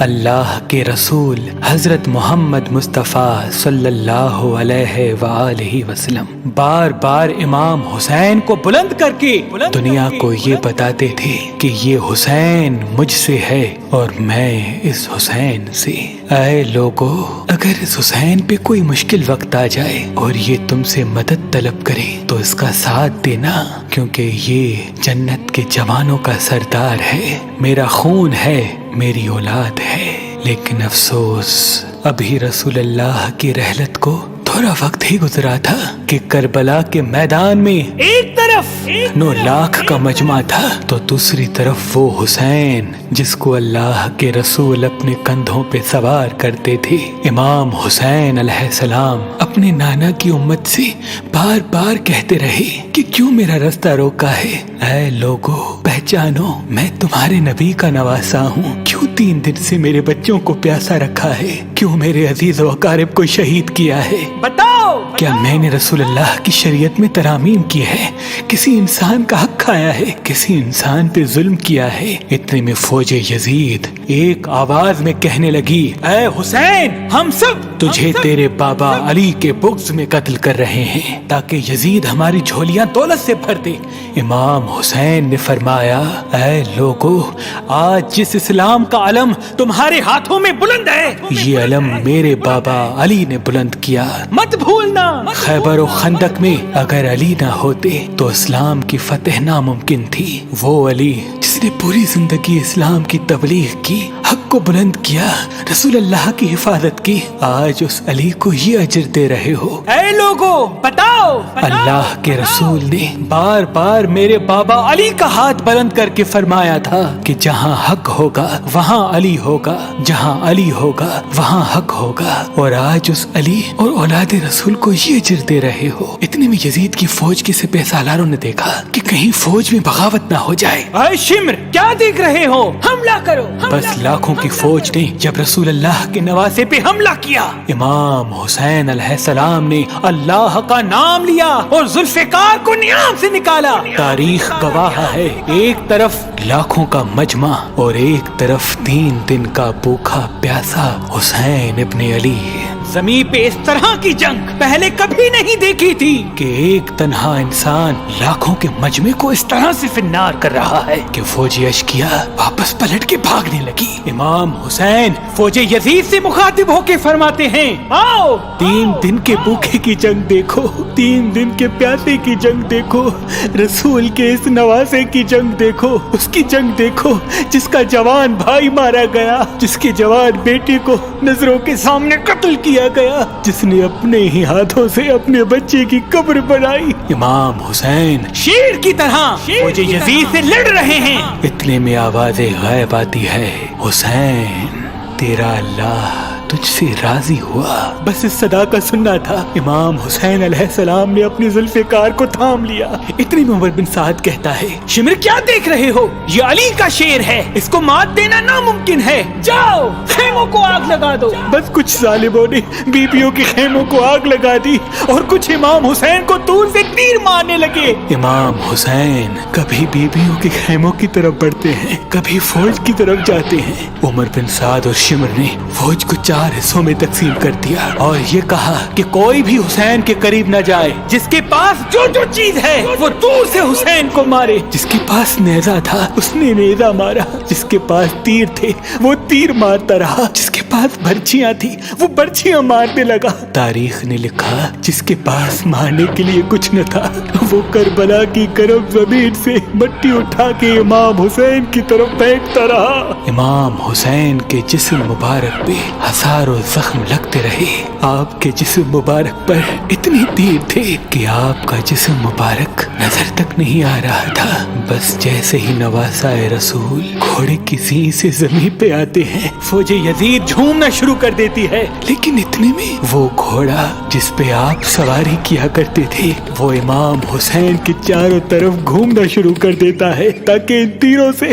اللہ کے رسول حضرت محمد مصطفیٰ صلی اللہ علیہ وآلہ وسلم بار بار امام حسین کو بلند کر کے دنیا کو یہ بتاتے تھے کہ یہ حسین مجھ سے ہے اور میں اس حسین سے۔ اے لوگو، اگر اس حسین پہ کوئی مشکل وقت آ جائے اور یہ تم سے مدد طلب کرے تو اس کا ساتھ دینا، کیونکہ یہ جنت کے جوانوں کا سردار ہے، میرا خون ہے، میری اولاد ہے۔ لیکن افسوس، ابھی رسول اللہ کی رحلت کو تھوڑا وقت ہی گزرا تھا کہ کربلا کے میدان میں ایک طرف 9 لاکھ کا مجمع تھا تو دوسری طرف وہ حسین جس کو اللہ کے رسول اپنے کندھوں پہ سوار کرتے تھے۔ امام حسین علیہ السلام اپنے نانا کی امت سے بار بار کہتے رہے کہ کیوں میرا رستہ روکا ہے؟ اے لوگو، پہچانو، میں تمہارے نبی کا نواسا ہوں۔ کیوں 3 دن سے میرے بچوں کو پیاسا رکھا ہے؟ کیوں میرے عزیز و اقارب کو شہید کیا ہے؟ بتاؤ، کیا میں نے رسول اللہ کی شریعت میں ترامیم کی ہے؟ کسی انسان کا حق کھایا ہے؟ کسی انسان پہ ظلم کیا ہے؟ اتنے میں فوج یزید ایک آواز میں کہنے لگی، اے حسین، ہم سب تجھے تیرے بابا علی کے بغض میں قتل کر رہے ہیں تاکہ یزید ہماری جھولیاں دولت سے بھر دے۔ امام حسین نے فرمایا، اے لوگو، آج جس اسلام کا علم تمہارے ہاتھوں میں بلند ہے، یہ علم میرے بابا علی نے بلند کیا۔ مت بھولنا، خیبر و خندق میں اگر علی نہ ہوتے تو اسلام کی فتح ناممکن تھی۔ وہ علی جس نے پوری زندگی اسلام کی تبلیغ کی، حق کو بلند کیا، رسول اللہ کی حفاظت کی، آج اس علی کو یہ اجر دے رہے ہو۔ اے لوگو، بتاؤ، اللہ کے رسول نے بار بار میرے بابا علی کا ہاتھ بلند کر کے فرمایا تھا کہ جہاں حق ہوگا وہاں علی ہوگا، جہاں علی ہوگا وہاں حق ہوگا، اور آج اس علی اور اولاد رسول کو یہ اجر دے رہے ہو۔ اتنے میں یزید کی فوج کے سپہ سالاروں نے دیکھا کہ کہیں فوج میں بغاوت نہ ہو جائے۔ اے شمر، کیا دیکھ رہے ہو؟ حملہ کرو۔ بس لاکھوں کی فوج نے جب رسول اللہ کے نواسے پہ حملہ کیا، امام حسین علیہ السلام نے اللہ کا نام لیا اور ذوالفقار کو نیام سے نکالا۔ تاریخ گواہ ہے، ایک طرف لاکھوں کا مجمع اور ایک طرف 3 دن کا بھوکا پیاسا حسین ابن علی۔ زمین پہ اس طرح کی جنگ پہلے کبھی نہیں دیکھی تھی کہ ایک تنہا انسان لاکھوں کے مجمع کو اس طرح سے فنار کر رہا ہے کہ فوج اشکیا واپس پلٹ کے بھاگنے لگی۔ امام حسین فوج یزید سے مخاطب ہو کے فرماتے ہیں، آؤ، 3 دن کے بھوکے کی جنگ دیکھو، 3 دن کے پیاسے کی جنگ دیکھو، رسول کے اس نواسے کی جنگ دیکھو، اس کی جنگ دیکھو جس کا جوان بھائی مارا گیا، جس کے جوان بیٹے کو نظروں کے سامنے قتل کیا گیا، جس نے اپنے ہی ہاتھوں سے اپنے بچے کی قبر بنائی۔ امام حسین شیر کی طرح فوج یزید سے لڑ رہے ہیں۔ اتنے میں آواز غیب آتی ہے، حسین، تیرا اللہ تجھ سے راضی ہوا۔ بس اس صدا کا سننا تھا، امام حسین علیہ السلام نے اپنی ذوالفقار کو تھام لیا۔ اتنی میں عمر بن سعد کہتا ہے، شمر، کیا دیکھ رہے ہو؟ یہ علی کا شیر ہے، اس کو مات دینا ناممکن ہے، جاؤ خیموں کو آگ لگا دو۔ بس کچھ ظالموں نے بیبیوں کے خیموں کو آگ لگا دی اور کچھ امام حسین کو دور سے تیر مارنے لگے۔ امام حسین کبھی بیبیوں کے خیموں کی طرف بڑھتے ہیں، کبھی فوج کی طرف جاتے ہیں۔ عمر بن سعد اور شمر نے فوج کو 4 حصوں میں تقسیم کر دیا اور یہ کہا کہ کوئی بھی حسین کے قریب نہ جائے، جس کے پاس جو چیز ہے وہ دور سے حسین کو مارے۔ جس کے پاس نیزہ تھا اس نے نیزہ مارا، جس کے پاس تیر تھے وہ تیر مارتا رہا، جس کے پاس برچیاں تھی وہ برچیاں مارنے لگا۔ تاریخ نے لکھا جس کے پاس مارنے کے لیے کچھ نہ تھا وہ کربلا کی گرم زمین سے مٹی اٹھا کے امام حسین کی طرف پھینکتا رہا۔ امام حسین کے جسم مبارک پہ ہزاروں زخم لگتے رہے، آپ کے جسم مبارک پر اتنے تیر تھے کہ آپ کا جسم مبارک نظر تک نہیں آ رہا تھا۔ بس جیسے ہی نواسا رسول گھوڑے کی زین سے زمین پہ آتے ہیں، فوج یزید جھومنا شروع کر دیتی ہے، لیکن اتنے میں وہ گھوڑا جس پہ آپ سواری کیا کرتے تھے وہ امام حسین کے چاروں طرف گھومنا شروع کر دیتا ہے تاکہ ان تیروں سے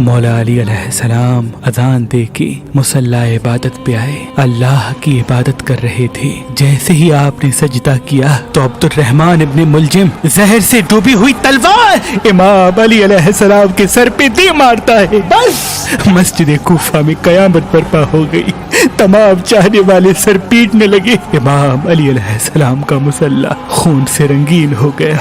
مولا علی علیہ السلام اذان دے کے مصلی عبادت پہ آئے، اللہ کی عبادت کر رہے تھے۔ جیسے ہی آپ نے سجدہ کیا تو عبد الرحمن ابن ملجم زہر سے ڈوبی ہوئی تلوار امام علی علیہ السلام کے سر پہ دے مارتا ہے۔ بس مسجد کوفہ میں قیامت برپا ہو گئی، تمام چاہنے والے سر پیٹنے لگے۔ امام علی علیہ السلام کا مصلی خون سے رنگین ہو گیا،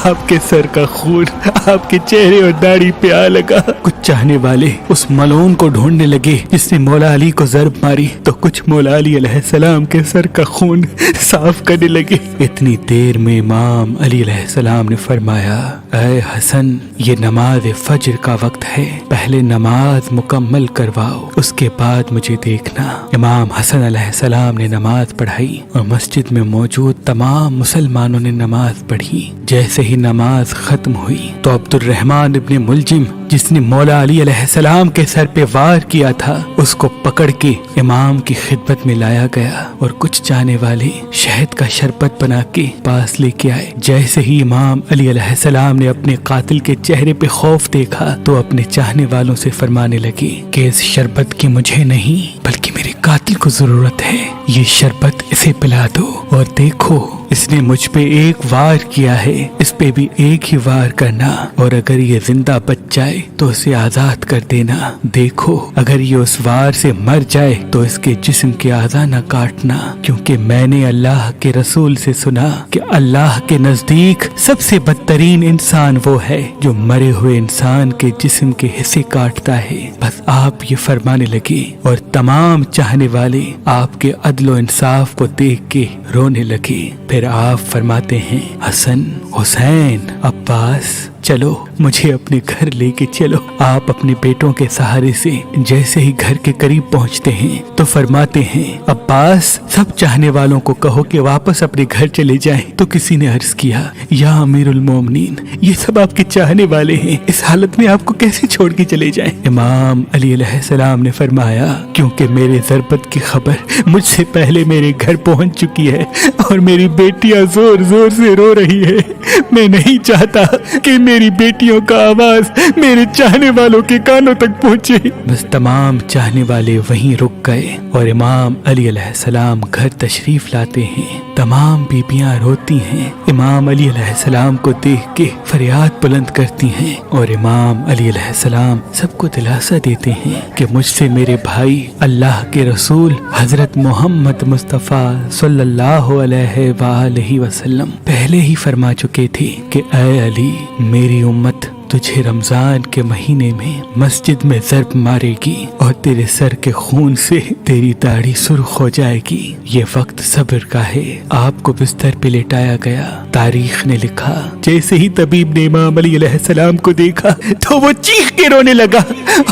آپ کے سر کا خون آپ کے چہرے اور داڑھی پہ آ لگا۔ کچھ چاہنے والے اس ملعون کو ڈھونڈنے لگے جس نے مولا علی کو ضرب ماری، تو کچھ مولا علی علیہ السلام کے سر کا خون صاف کرنے لگے۔ اتنی دیر میں امام علی علیہ السلام نے فرمایا، اے حسن، یہ نماز فجر کا وقت ہے، پہلے نماز مکمل کرواؤ، اس کے بعد مجھے دیکھنا۔ امام حسن علیہ السلام نے نماز پڑھائی اور مسجد میں موجود تمام مسلمانوں نے نماز پڑھی۔ جیسے ہی نماز ختم ہوئی تو عبد الرحمن ابن ملجم جس نے مولا علی علیہ السلام کے سر پہ وار کیا تھا، اس کو پکڑ کے امام کی خدمت میں لایا گیا اور کچھ چاہنے والے شہد کا شربت بنا کے پاس لے کے آئے۔ جیسے ہی امام علی علیہ السلام نے اپنے قاتل کے چہرے پہ خوف دیکھا تو اپنے چاہنے والوں سے فرمانے لگے کہ اس شربت کی مجھے نہیں بلکہ میرے قاتل کو ضرورت ہے، یہ شربت اسے پلا دو، اور دیکھو اس نے مجھ پہ ایک وار کیا ہے، اس پہ بھی ایک ہی وار کرنا، اور اگر یہ زندہ بچ جائے تو اسے آزاد کر دینا۔ دیکھو اگر یہ اس وار سے مر جائے تو اس کے جسم کے اعضاء نہ کاٹنا، کیونکہ میں نے اللہ کے رسول سے سنا کہ اللہ کے نزدیک سب سے بدترین انسان وہ ہے جو مرے ہوئے انسان کے جسم کے حصے کاٹتا ہے۔ بس آپ یہ فرمانے لگے اور تمام چاہنے والے آپ کے عدل و انصاف کو دیکھ کے رونے لگے۔ پھر آپ فرماتے ہیں، حسن، حسین، عباس، چلو مجھے اپنے گھر لے کے چلو۔ آپ اپنے بیٹوں کے سہارے سے جیسے ہی گھر کے قریب پہنچتے ہیں تو فرماتے ہیں، عباس، سب چاہنے والوں کو کہو کہ واپس اپنے گھر چلے جائیں۔ تو کسی نے عرض کیا، یا امیر المومنین، یہ سب آپ کے چاہنے والے ہیں، اس حالت میں آپ کو کیسے چھوڑ کے چلے جائیں؟ امام علی علیہ السلام نے فرمایا، کیونکہ میرے ضربت کی خبر مجھ سے پہلے میرے گھر پہنچ چکی ہے اور میری بیٹیاں زور زور سے رو رہی ہے۔ میں نہیں چاہتا کہ میری بیٹیوں کا آواز میرے چاہنے والوں کے کانوں تک پہنچے۔ بس تمام چاہنے والے وہیں رک گئے اور امام علی علیہ السلام گھر تشریف لاتے ہیں۔ تمام بیبیاں روتی ہیں، امام علی علیہ السلام کو دیکھ کے فریاد بلند کرتی ہیں، اور امام علی علیہ السلام سب کو دلاسا دیتے ہیں کہ مجھ سے میرے بھائی اللہ کے رسول حضرت محمد مصطفیٰ صلی اللہ علیہ وآلہ وسلم پہلے ہی فرما چکے تھے کہ اے علی، میری امت تجھے رمضان کے مہینے میں مسجد میں ضرب مارے گی اور تیرے سر کے خون سے تیری داڑھی سرخ ہو جائے گی۔ یہ وقت صبر کا ہے۔ آپ کو بستر پہ لٹایا گیا۔ تاریخ نے لکھا، جیسے ہی طبیب نے امام علی علیہ السلام کو دیکھا تو وہ چیخ کے رونے لگا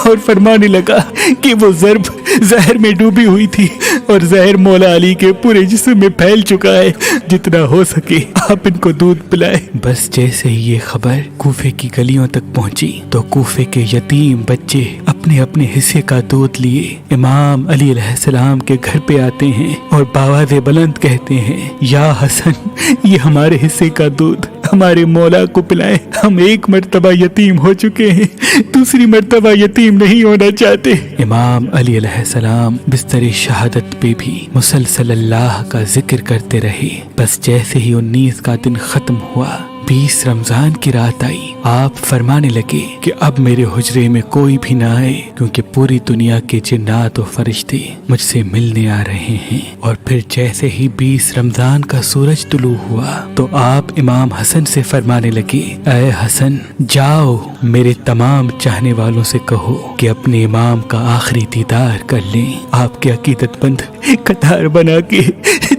اور فرمانے لگا کہ وہ ضرب زہر میں ڈوبی ہوئی تھی اور زہر مولا علی کے پورے جسم میں پھیل چکا ہے، جتنا ہو سکے آپ ان کو دودھ پلائے۔ بس جیسے ہی یہ خبر کوفے کی گلیوں تک پہنچی تو کوفے کے یتیم بچے اپنے اپنے حصے کا دودھ لیے امام علی علیہ السلام کے گھر پہ آتے ہیں اور بآواز بلند کہتے ہیں، یا حسن، یہ ہمارے حصے کا دودھ ہمارے مولا کو پلائیں، ہم ایک مرتبہ یتیم ہو چکے ہیں، دوسری مرتبہ یتیم نہیں ہونا چاہتے۔ امام علی علیہ السلام بستر شہادت پہ بھی مسلسل اللہ کا ذکر کرتے رہے۔ بس جیسے ہی 19 کا دن ختم ہوا، 20 رمضان کی رات آئی، آپ فرمانے لگے کہ اب میرے حجرے میں کوئی بھی نہ آئے، کیونکہ پوری دنیا کے جنات و فرشتے مجھ سے ملنے آ رہے ہیں۔ اور پھر جیسے ہی 20 رمضان کا سورج طلوع ہوا تو آپ امام حسن سے فرمانے لگے، اے حسن، جاؤ میرے تمام چاہنے والوں سے کہو کہ اپنے امام کا آخری دیدار کر لیں۔ آپ کے عقیدت مند قطار بنا کے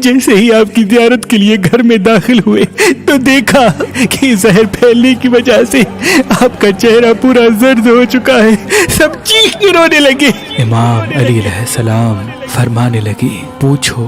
جیسے ہی آپ کی زیارت کے لیے گھر میں داخل ہوئے تو دیکھا کہ زہر پھیلنے کی وجہ سے آپ کا چہرہ پورا زرد ہو چکا ہے۔ سب چیخ کے رونے لگے۔ امام علی علیہ السلام فرمانے لگے، پوچھو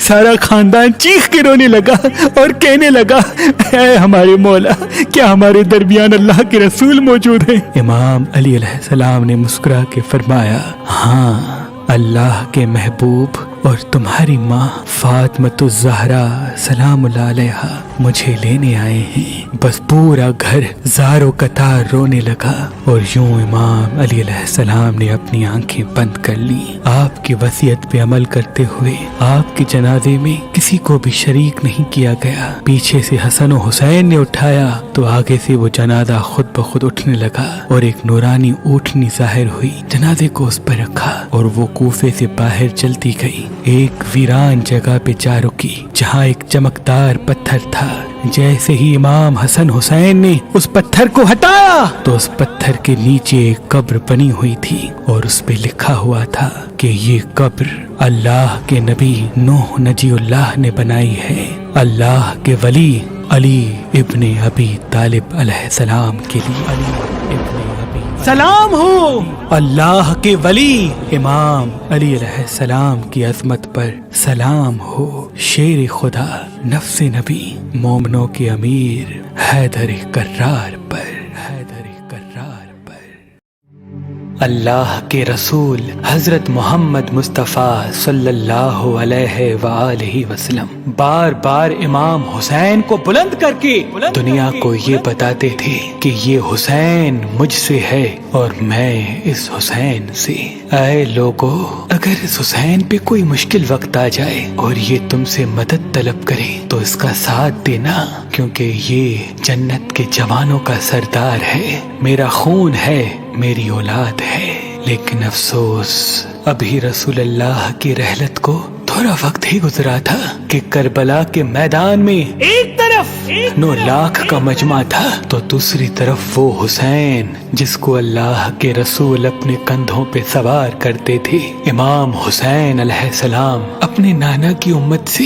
سارا خاندان چیخ کے رونے لگا اور کہنے لگا اے ہمارے مولا، کیا ہمارے درمیان اللہ کے رسول موجود ہیں؟ امام علی علیہ السلام نے مسکرا کے فرمایا، ہاں، اللہ کے محبوب اور تمہاری ماں فاطمۃ الزہرا سلام اللہ علیہا مجھے لینے آئے ہیں۔ بس پورا گھر زار و قطار رونے لگا، اور یوں امام علی علیہ السلام نے اپنی آنکھیں بند کر لی۔ آپ کی وصیت پہ عمل کرتے ہوئے آپ کے جنازے میں کسی کو بھی شریک نہیں کیا گیا۔ پیچھے سے حسن و حسین نے اٹھایا تو آگے سے وہ جنازہ خود بخود اٹھنے لگا، اور ایک نورانی اونٹنی ظاہر ہوئی، جنازے کو اس پر رکھا اور وہ کوفے سے باہر چلتی گئی۔ ایک ویران جگہ پہ جا رکی جہاں ایک چمکدار پتھر تھا۔ جیسے ہی امام حسن حسین نے اس پتھر کو ہٹایا تو اس پتھر کے نیچے ایک قبر بنی ہوئی تھی، اور اس پہ لکھا ہوا تھا کہ یہ قبر اللہ کے نبی نوح نجی اللہ نے بنائی ہے، اللہ کے ولی علی ابن ابی طالب علیہ السلام کے لیے۔ علی ابن ابی سلام ہو اللہ کے ولی امام علی علیہ السلام کی عظمت پر سلام ہو، شیر خدا نفس نبی مومنوں کے امیر حیدر کرار پر، حیدر کرار پر۔ اللہ کے رسول حضرت محمد مصطفیٰ صلی اللہ علیہ وآلہ وسلم بار بار امام حسین کو بلند کر کے دنیا کو یہ بتاتے تھے کہ یہ حسین مجھ سے ہے اور میں اس حسین سے۔ اے لوگو، اگر اس حسین پہ کوئی مشکل وقت آ جائے اور یہ تم سے مدد طلب کرے تو اس کا ساتھ دینا، کیونکہ یہ جنت کے جوانوں کا سردار ہے، میرا خون ہے، میری اولاد ہے۔ لیکن افسوس، ابھی رسول اللہ کی رحلت کو تھوڑا وقت ہی گزرا تھا کہ کربلا کے میدان میں ایک طرف 9 لاکھ کا مجمع تھا تو دوسری طرف وہ حسین جس کو اللہ کے رسول اپنے کندھوں پہ سوار کرتے تھے۔ امام حسین علیہ السلام اپنے نانا کی امت سے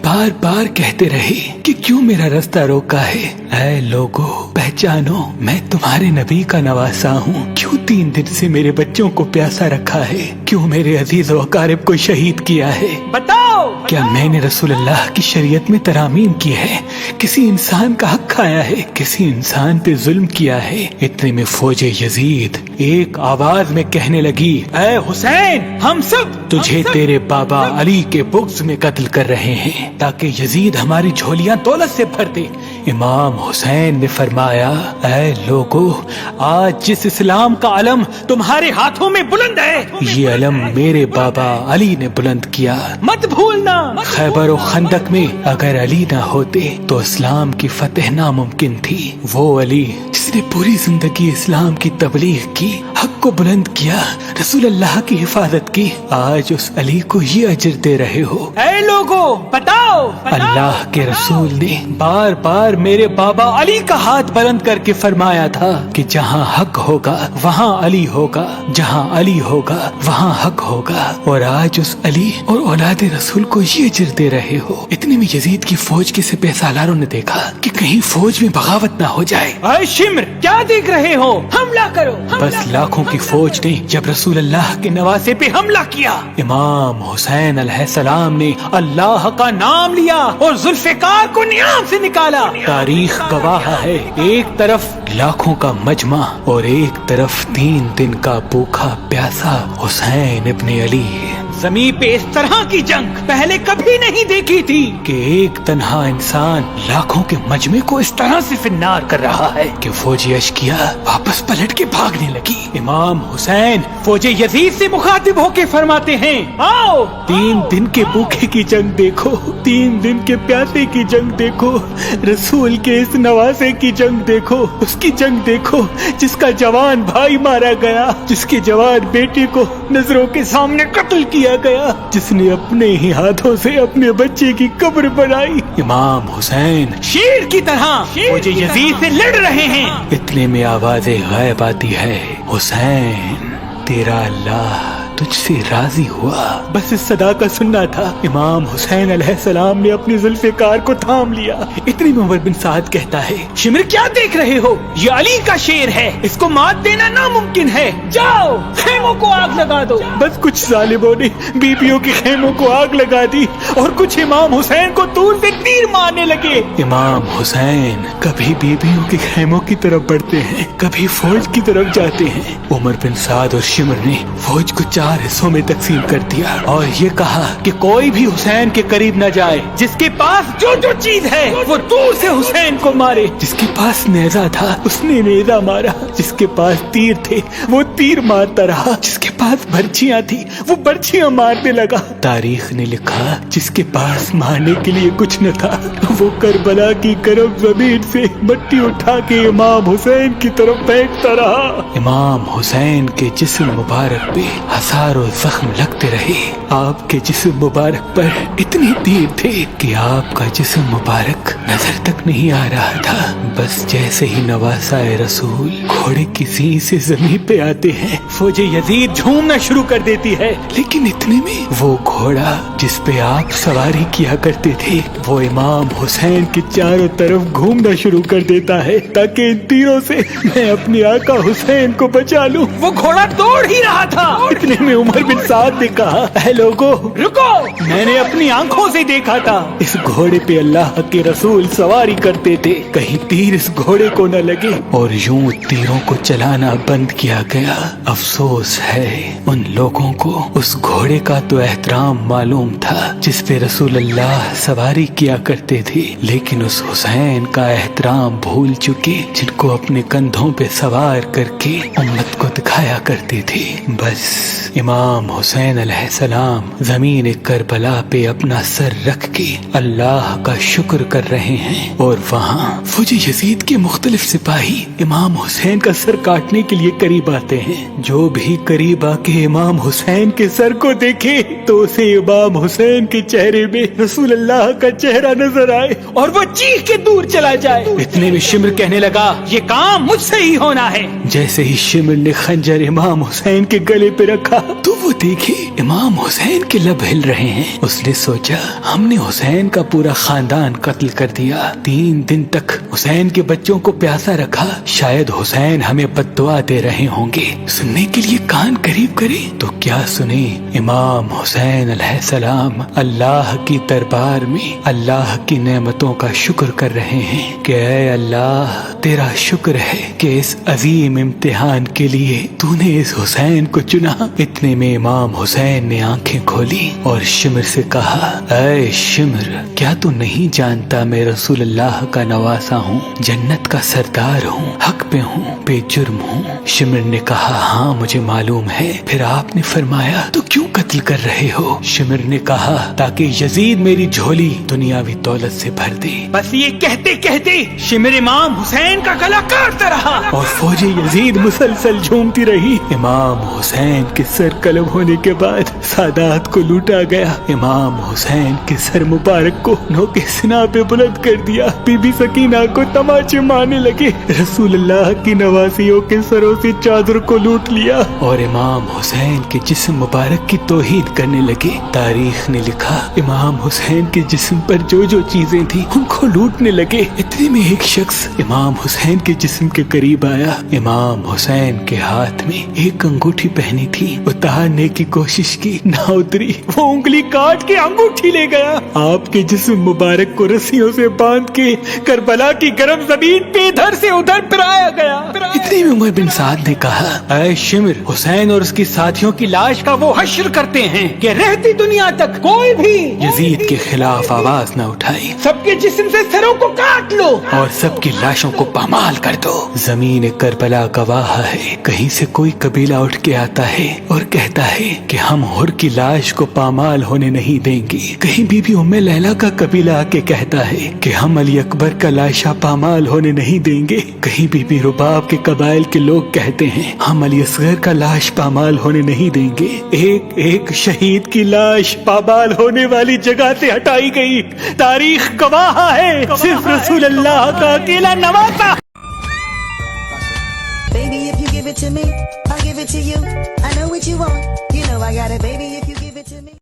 بار بار کہتے رہے کہ کیوں میرا رستہ روکا ہے؟ اے لوگو، پہچانو، میں تمہارے نبی کا نواسا ہوں۔ کیوں 3 دن سے میرے بچوں کو پیاسا رکھا ہے؟ کیوں میرے عزیز و اقارب کو شہید کیا ہے؟ بتاؤ، کیا میں نے رسول اللہ کی شریعت میں ترامیم کی ہے؟ کسی انسان کا حق کھایا ہے؟ کسی انسان پہ ظلم کیا ہے؟ اتنے میں فوج یزید ایک آواز میں کہنے لگی، اے حسین، ہم سب تجھے تیرے بابا علی کے بغض میں قتل کر رہے ہیں تاکہ یزید ہماری جھولیاں دولت سے بھر دے۔ امام حسین نے فرمایا، اے لوگو، آج جس اسلام کا علم تمہارے ہاتھوں میں بلند ہے، یہ علم میرے بابا علی نے بلند کیا، مت بھولنا۔ خیبر و خندق میں اگر علی نہ ہوتے تو اسلام کی فتح ناممکن تھی۔ وہ علی جس نے پوری زندگی اسلام کی تبلیغ کی، حق کو بلند کیا، رسول اللہ کی حفاظت کی، آج اس علی کو یہ اجر دے رہے ہو۔ اے لوگو، بتاؤ، اللہ کے رسول نے بار بار میرے بابا علی کا ہاتھ بلند کر کے فرمایا تھا کہ جہاں حق ہوگا وہاں علی ہوگا، جہاں علی ہوگا وہاں حق ہوگا، اور آج اس علی اور اولاد رسول کو یہ اجر دے رہے ہو۔ اتنے میں یزید کی فوج کے سپہ سالاروں نے دیکھا کہ کہیں فوج میں بغاوت نہ ہو جائے۔ اے شمر، کیا دیکھ رہے ہو؟ حملہ کرو۔ بس لاکھوں کی فوج نے جب رسول اللہ کے نواسے پہ حملہ کیا، امام حسین علیہ السلام نے اللہ کا نام لیا اور ذوالفقار کو نیام سے نکالا۔ تاریخ گواہ ہے، ایک طرف لاکھوں کا مجمع اور ایک طرف 3 دن کا بھوکا پیاسا حسین ابن علی۔ زمین پہ اس طرح کی جنگ پہلے کبھی نہیں دیکھی تھی کہ ایک تنہا انسان لاکھوں کے مجمع کو اس طرح سے فنار کر رہا ہے کہ فوج اشکیا واپس پلٹ کے بھاگنے لگی۔ امام حسین فوج یزید سے مخاطب ہو کے فرماتے ہیں، آؤ، 3 دن کے بھوکے کی جنگ دیکھو، 3 دن کے پیاسے کی جنگ دیکھو، رسول کے اس نواسے کی جنگ دیکھو، اس کی جنگ دیکھو جس کا جوان بھائی مارا گیا، جس کے جوان بیٹے کو نظروں کے سامنے قتل کیا گیا، جس نے اپنے ہی ہاتھوں سے اپنے بچے کی قبر بنائی۔ امام حسین شیر کی طرح فوج یزید سے لڑ رہے ہیں۔ اتنے میں آواز غائب آتی ہے، حسین، تیرا اللہ تجھ سے راضی ہوا۔ بس اس صدا کا سننا تھا۔ امام حسین علیہ السلام نے اپنی ذوالفقار کو تھام لیا۔ اتنی میں عمر بن سعد کہتا ہے شمر کیا دیکھ رہے ہو، یہ علی کا شیر ہے، اس کو مات دینا ناممکن ہے، جاؤ خیموں کو آگ لگا دو۔ بس کچھ ظالموں نے بیبیوں کے خیموں کو آگ لگا دی اور کچھ امام حسین کو دور سے تیر مارنے لگے۔ امام حسین کبھی بیبیوں کے خیموں کی طرف بڑھتے ہیں، کبھی فوج کی طرف جاتے ہیں۔ عمر بن سعد اور شمر نے فوج کو 4 حصوں میں تقسیم کر دیا اور یہ کہا کہ کوئی بھی حسین کے قریب نہ جائے، جس کے پاس جو چیز ہے وہ دور سے حسین کو مارے۔ جس کے پاس نیزہ تھا اس نے نیزہ مارا، جس کے پاس تیر تھے وہ تیر مارتا رہا، جس کے پاس برچیاں تھی وہ برچیاں مارنے لگا۔ تاریخ نے لکھا جس کے پاس مارنے کے لیے کچھ نہ تھا وہ کربلا کی گرم زمین سے مٹی اٹھا کے امام حسین کی طرف پھینکتا رہا۔ امام حسین کے جسم مبارک پہ ہزاروں زخم لگتے رہے۔ آپ کے جسم مبارک پر اتنے تیر تھے کہ آپ کا جسم مبارک نظر تک نہیں آ رہا تھا۔ بس جیسے ہی نواسائے رسول گھوڑے کی زین سے زمین پہ آتے ہیں فوج یزید جھومنا شروع کر دیتی ہے، لیکن اتنے میں وہ گھوڑا جس پہ آپ سواری کیا کرتے تھے وہ امام حسین کے چاروں طرف گھومنا شروع کر دیتا ہے تاکہ ان تیروں سے میں اپنے آقا حسین کو بچا لوں۔ وہ گھوڑا دوڑ ہی رہا تھا، اتنے میں عمر بن سعد نے کہا اے لوگو رکو، میں نے اپنی آنکھوں سے دیکھا تھا اس گھوڑے پہ اللہ کے رسول سواری کرتے تھے، کہیں تیر اس گھوڑے کو نہ لگے، اور یوں تیروں کو چلانا بند کیا گیا۔ افسوس ہے ان لوگوں کو اس گھوڑے کا تو احترام معلوم تھا جس پہ رسول اللہ سواری کیا کرتے تھے، لیکن اس حسین کا احترام بھول چکے جن کو اپنے کندھوں پہ سوار کر کے امت کو دکھایا کرتے تھے۔ بس امام حسین علیہ السلام زمین کربلا پہ اپنا سر رکھ کے اللہ کا شکر کر رہے ہیں، اور وہاں فوج یزید کے مختلف سپاہی امام حسین کا سر کاٹنے کے لیے قریب آتے ہیں۔ جو بھی قریب آ کے امام حسین کے سر کو دیکھے تو اسے امام حسین کے چہرے میں رسول اللہ کا چہرہ نظر آئے اور وہ چیخ کے دور چلا جائے۔ اتنے میں شمر کہنے لگا یہ کام مجھ سے ہی ہونا ہے۔ جیسے ہی شمر نے خنجر امام حسین کے گلے پہ رکھا تو وہ دیکھے امام حسین کے لب ہل رہے ہیں۔ اس نے سوچا ہم نے حسین کا پورا خاندان قتل کر دیا، 3 دن تک حسین کے بچوں کو پیاسا رکھا، شاید حسین ہمیں بد دعا دے رہے ہوں گے، سننے کے لیے کان قریب کرے تو کیا سنے۔ امام حسین علیہ السلام اللہ کی دربار میں اللہ کی نعمتوں کا شکر کر رہے ہیں کہ اے اللہ تیرا شکر ہے کہ اس عظیم امتحان کے لیے تو نے اس حسین کو چنا۔ اتنے میں امام حسین نے آنکھیں کھولی اور شمر سے کہا اے شمر کیا تو نہیں جانتا میں رسول اللہ کا نواسا ہوں، جنت کا سردار ہوں، حق پہ ہوں، بے جرم ہوں۔ شمر نے کہا ہاں مجھے معلوم ہے، پھر آپ نے فرمایا تو کیوں قتل کر رہے ہو؟ شمر نے کہا تاکہ یزید میری جھولی دنیاوی دولت سے بھر دے۔ بس یہ کہتے کہتے شمر امام حسین کا گلا کاٹتا رہا اور فوج یزید مسلسل جھومتی رہی۔ امام حسین کے سر قلم ہونے کے بعد سادات کو لوٹا گیا۔ امام حسین کے سر مبارک کو نوکے سنا پہ بلند کر دیا۔ بی بی سکینہ کو تماچے مارنے لگے، رسول اللہ کی نواسیوں کے سروں سے چادر کو لوٹ لیا اور امام حسین کے جسم مبارک کی توہین کرنے لگے۔ تاریخ نے لکھا امام حسین کے جسم پر جو چیزیں تھیں ان کو لوٹنے لگے۔ اتنے میں ایک شخص امام حسین کے جسم کے قریب آیا۔ امام حسین کے ہاتھ میں ایک انگوٹھی پہنی تھی، اتارنے کی کوشش کی نہ اتری، وہ انگلی کاٹ کے انگوٹھی لے گیا۔ آپ کے جسم مبارک کو رسیوں سے باندھ کے کربلا کی گرم زمین پہ ادھر سے ادھر پھرایا گیا۔ اتنے میں عمر بن سعد نے کہا اے شمر حسین اور اس کی ساتھیوں کی لاش کا وہ حشر کرتے ہیں کہ رہتی دنیا تک کوئی بھی یزید کے خلاف آواز نہ اٹھائے، سب کے جسم سے سروں کو کاٹ لو اور سب کی لاشوں کو پامال کر دو۔ زمین کربلا گواہ ہے، کہیں سے کوئی قبیلہ اٹھ کے آتا ہے اور کہتا ہے کہ ہم حر کی لاش کو پامال ہونے نہیں دیں گے، کہیں بی بی ام لیلا کا قبیلہ آ کے کہتا ہے کہ ہم علی اکبر کا لاشا پامال ہونے نہیں دیں گے، کہیں بی بی رباب کے قبائل کے لوگ کہتے ہیں ہم علی اصغر کا لاش پامال ہونے نہیں دیں گے۔ ایک ایک شہید کی لاش پامال ہونے والی جگہ سے ہٹائی گئی، تاریخ گواہ ہے صرف رسول اللہ کا اکیلا نواسا۔ Baby, if you give it to me, I'll give it to you. I know what you want, you know I got it, baby, if you give it to me.